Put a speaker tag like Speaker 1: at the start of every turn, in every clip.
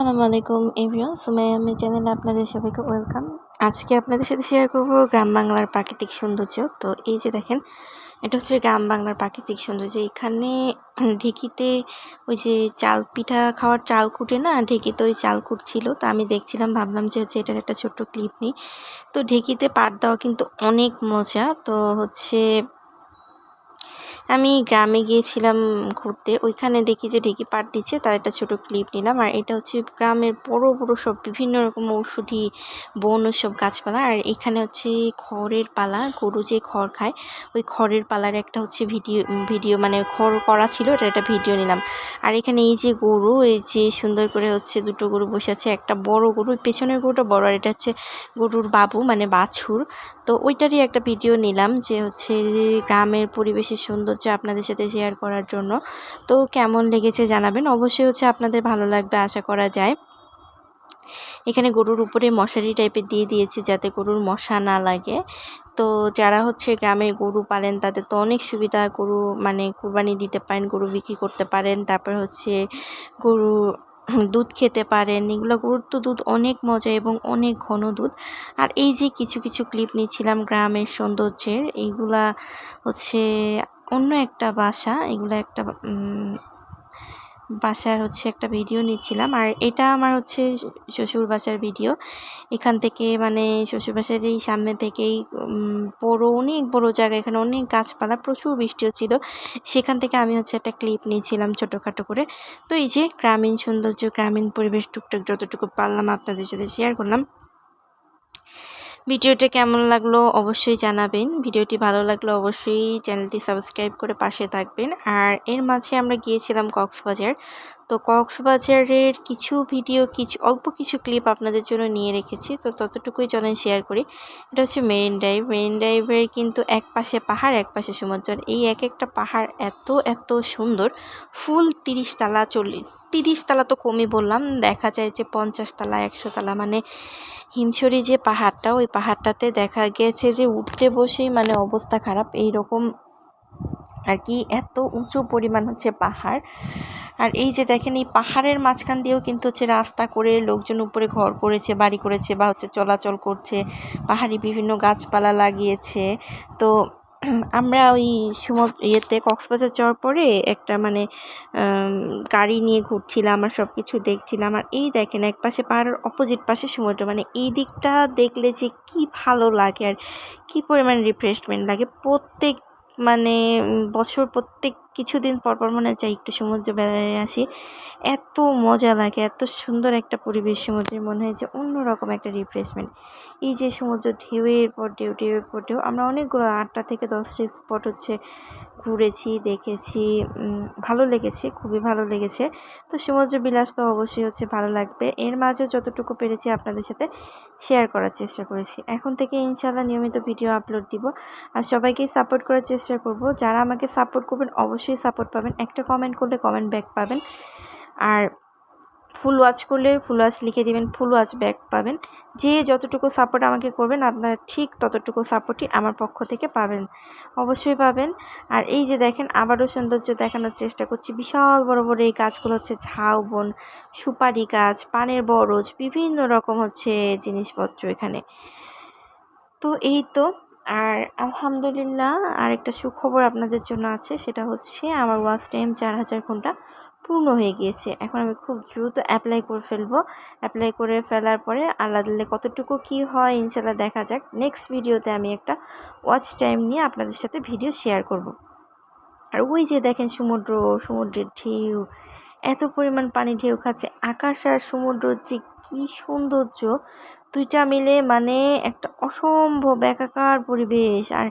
Speaker 1: আসসালামু আলাইকুম এভরিওয়ান, সুমাইয়া আমি চ্যানেলে আপনাদের সবাইকে ওয়েলকাম। আজকে আপনাদের সাথে শেয়ার করব গ্রাম বাংলার প্রাকৃতিক সৌন্দর্য। তো এই যে দেখেন, এটা হচ্ছে গ্রাম বাংলার প্রাকৃতিক সৌন্দর্য। এখানে ঢেঁকিতে ওই যে চাল পিঠা খাওয়ার চাল কুটে না, ঢেঁকিতে ওই চাল কুটছিল। তো আমি দেখছিলাম, ভাবলাম যে হচ্ছে এটার একটা ছোট্ট ক্লিপ নিই। তো ঢেঁকিতে পাট দেওয়া কিন্তু অনেক মজা। তো হচ্ছে আমি গ্রামে গিয়েছিলাম ঘুরতে, ওইখানে দেখি যে ঢেঁকি পাট দিচ্ছে, তার একটা ছোট ক্লিপ নিলাম। আর এটা হচ্ছে গ্রামের বড় বড় সব বিভিন্ন রকম ঔষধি বন ও সব গাছপালা। আর এখানে হচ্ছে খড়ের পালা, গরু যে খড় খায় ওই খড়ের পালার একটা হচ্ছে ভিডিও মানে খড় করা ছিল, এটা একটা ভিডিও নিলাম। আর এখানে এই যে গরু, এই যে সুন্দর করে হচ্ছে দুটো গরু বসে আছে, একটা বড় গরু, পেছনের গরুটা বড়, আর এটা হচ্ছে গরুর বাবু মানে বাছুর। তো ওইটারই একটা ভিডিও নিলাম, যে হচ্ছে গ্রামের পরিবেশের সৌন্দর্য আপনাদের সাথে শেয়ার করার জন্য। তো কেমন লেগেছে জানাবেন, অবশ্যই হচ্ছে আপনাদের ভালো লাগবে আশা করা যায়। এখানে গরুর উপরে মশারি টাইপের দিয়ে দিয়েছি যাতে গরুর মশা না লাগে। তো যারা হচ্ছে গ্রামে গরু পালেন তাদের তো অনেক সুবিধা, গরু মানে কুরবানি দিতে পারেন, গরু বিক্রি করতে পারেন, তারপর হচ্ছে গরু দুধ খেতে পারেন। এগুলো গরুর তো দুধ অনেক মজা এবং অনেক ঘন দুধ। আর এই যে কিছু কিছু ক্লিপ নিচ্ছিলাম গ্রামের সৌন্দর্যের, এইগুলা হচ্ছে অন্য একটা বাসা, এগুলো একটা বাসার হচ্ছে একটা ভিডিও নিচ্ছিলাম। আর এটা আমার হচ্ছে শ্বশুর বাসার ভিডিও। এখান থেকে মানে শ্বশুর বাসার এই সামনে থেকেই অনেক বড় জায়গা, এখানে অনেক গাছপালা, প্রচুর বৃষ্টি হচ্ছিল, সেখান থেকে আমি হচ্ছে একটা ক্লিপ নিয়েছিলাম ছোটোখাটো করে। তো এই যে গ্রামীণ সৌন্দর্য, গ্রামীণ পরিবেশ টুকটাক যতটুকু পারলাম আপনাদের সাথে শেয়ার করলাম। ভিডিওটা কেমন লাগলো অবশ্যই জানাবেন। ভিডিওটি ভালো লাগলে অবশ্যই চ্যানেলটি সাবস্ক্রাইব করে পাশে থাকবেন। আর এর মাঝে আমরা গিয়েছিলাম কক্সবাজার। তো কক্সবাজারের কিছু ভিডিও, অল্প কিছু ক্লিপ আপনাদের জন্য নিয়ে রেখেছি। তো ততটুকুই চলেন শেয়ার করি। এটা হচ্ছে মেরিন ড্রাইভ। মেরিন ড্রাইভের কিন্তু এক পাশে পাহাড়, এক পাশে সমুদ্র। এই এক একটা পাহাড় এত এত সুন্দর, ফুল 30 তালা 30 তালা তো কমই বললাম, দেখা যায় যে 50 তালা 100 তালা। মানে হিমছড়ি যে পাহাড়টা, ওই পাহাড়টাতে দেখা গেছে যে উঠতে বসেই মানে অবস্থা খারাপ, এই রকম আর কি, এত উঁচু পরিমাণ হচ্ছে পাহাড়। আর এই যে দেখেন, এই পাহাড়ের মাঝখান দিয়েও কিন্তু হচ্ছে রাস্তা করে লোকজন উপরে ঘর করেছে, বাড়ি করেছে, বা হচ্ছে চলাচল করছে, পাহাড়ি বিভিন্ন গাছপালা লাগিয়েছে। তো আমরা ওই কক্সবাজার যাওয়ার পরে একটা মানে গাড়ি নিয়ে ঘুরছিলাম আর সব কিছু দেখছিলাম। আর এই দেখেন, এক পাশে পাহাড়ের অপোজিট পাশে সমুদ্র, মানে এই দিকটা দেখলে যে কি ভালো লাগে আর কি পরিমাণ রিফ্রেশমেন্ট লাগে। প্রত্যেক মানে বছর প্রত্যেক কিছুদিন পর পর মনে চাই একটু সমুদ্র বেড়াতে আসি, এত মজা লাগে, এত সুন্দর একটা পরিবেশ সমুদ্রের, মনে হয় যে অন্যরকম একটা রিফ্রেশমেন্ট। এই যে সমুদ্র ঢেউয়ের পর ঢেউ, ঢেউয়ের পর ঢেউ, আমরা অনেকগুলো 8টা থেকে 10টি স্পট হচ্ছে ঘুরেছি, দেখেছি, ভালো লেগেছে, খুবই ভালো লেগেছে। তো সমুদ্র বিলাস তো অবশ্যই হচ্ছে ভালো লাগবে। এর মাঝেও যতটুকু পেরেছি আপনাদের সাথে শেয়ার করার চেষ্টা করেছি। এখন থেকে ইনশাআল্লাহ নিয়মিত ভিডিও আপলোড দিব। আর সবাইকেই সাপোর্ট করার চেষ্টা করব। যারা আমাকে সাপোর্ট করবেন অবশ্যই সাপোর্ট পাবেন, একটা কমেন্ট করলে কমেন্ট ব্যাক পাবেন। আর ফুল ওয়াচ করলে ফুল ওয়াচ লিখে দিবেন, ফুল ওয়াচ ব্যাক পাবেন। যে যতটুকু সাপোর্ট আমাকে করবেন, আপনারা ঠিক ততটুকু সাপোর্টই আমার পক্ষ থেকে পাবেন, অবশ্যই পাবেন। আর এই যে দেখেন, আবারও সৌন্দর্য দেখানোর চেষ্টা করছি। বিশাল বড় বড় এই গাছগুলো হচ্ছে ঝাউবন, সুপারি গাছ, পানের বরজ, বিভিন্ন রকম হচ্ছে জিনিসপত্র এখানে। তো এই তো। আর আলহামদুলিল্লাহ, আর একটা সুখবর আপনাদের জন্য আছে, সেটা হচ্ছে আমার ওয়াচ টাইম 4000 ঘন্টা পূর্ণ হয়ে গিয়েছে। এখন আমি খুব দ্রুত অ্যাপ্লাই করে ফেলবো। অ্যাপ্লাই করে ফেলার পরে আল্লাহ দিলে কতটুকু কি হয় ইনশাল্লাহ দেখা যাক। নেক্সট ভিডিওতে আমি একটা ওয়াচ টাইম নিয়ে আপনাদের সাথে ভিডিও শেয়ার করব। আর ওই যে দেখেন সমুদ্রের ঢেউ, এত পরিমাণ পানি ঢেউ খাচ্ছে। আকাশ আর সমুদ্র যে কি সৌন্দর্য, দুইটা মিলে মানে একটা অসম্ভব একাকার পরিবেশ। আর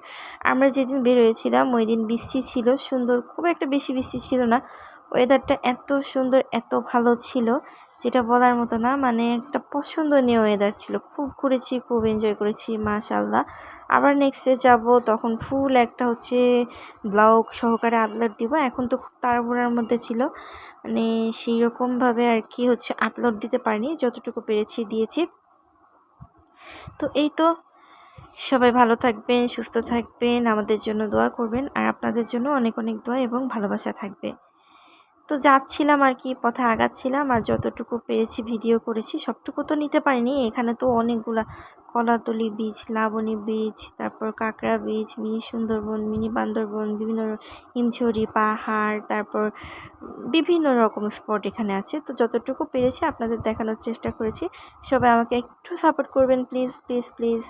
Speaker 1: আমরা যেদিন বের হয়েছিলাম ওই দিন বৃষ্টি ছিল, সুন্দর, খুব একটা বেশি বৃষ্টি ছিল না। ওয়েদারটা এত সুন্দর, এত ভালো ছিল, যেটা বলার মতো না। মানে একটা পছন্দনীয় ওয়েদার ছিল। খুব ঘুরেছি, খুব এনজয় করেছি, মাশাআল্লাহ। আবার নেক্সট ডে যাবো, তখন ফুল একটা হচ্ছে ব্লগ সহকারে আপলোড দিব। এখন তো খুব তাড়াহুড়ার মধ্যে ছিল, মানে সেই রকমভাবে আর কি হচ্ছে আপলোড দিতে পারিনি, যতটুকু পেরেছি দিয়েছি। তো এই তো, সবাই ভালো থাকবেন, সুস্থ থাকবেন, আমাদের জন্য দোয়া করবেন। আর আপনাদের জন্য অনেক অনেক দোয়া এবং ভালোবাসা থাকবে। তো যাচ্ছিলাম আর কি, পথে আগাচ্ছিলাম আর যতটুকু পেরেছি ভিডিও করেছি। সবটুকু তো নিতে পারিনি, এখানে তো অনেকগুলা কলাতলি বিচ, লাবণী বিচ, তারপর কাঁকড়া beach, mini Sundarban, mini Bandarban, বিভিন্ন হিমছড়ি পাহাড়, তারপর বিভিন্ন রকম স্পট এখানে আছে। তো যতটুকু পেরেছি আপনাদের দেখানোর চেষ্টা করেছি। সবাই আমাকে একটু সাপোর্ট করবেন প্লিজ প্লিজ প্লিজ।